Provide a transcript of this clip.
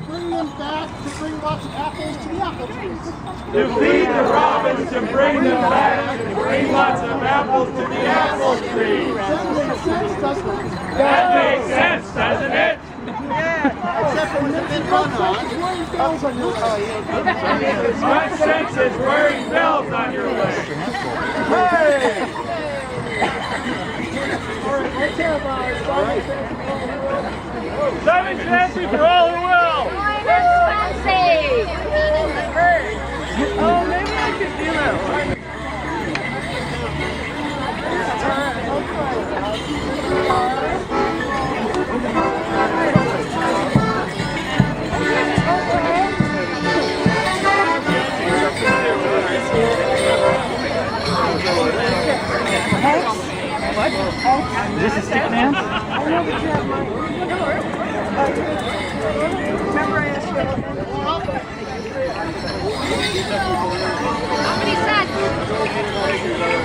bring them back to bring lots of apples to the apple trees. To feed the robins, to bring them back, to bring lots of apples to the apple tree. That makes sense, doesn't it? That makes sense, doesn't it? Except for the big run-on. Bells on your way. What sense is wearing bells on your leg? Hey! All right, let's have Seven chances for all who will. Oh, maybe I could do that one. Is this a stick man? I know that you have mine. Remember I asked you about How many sets?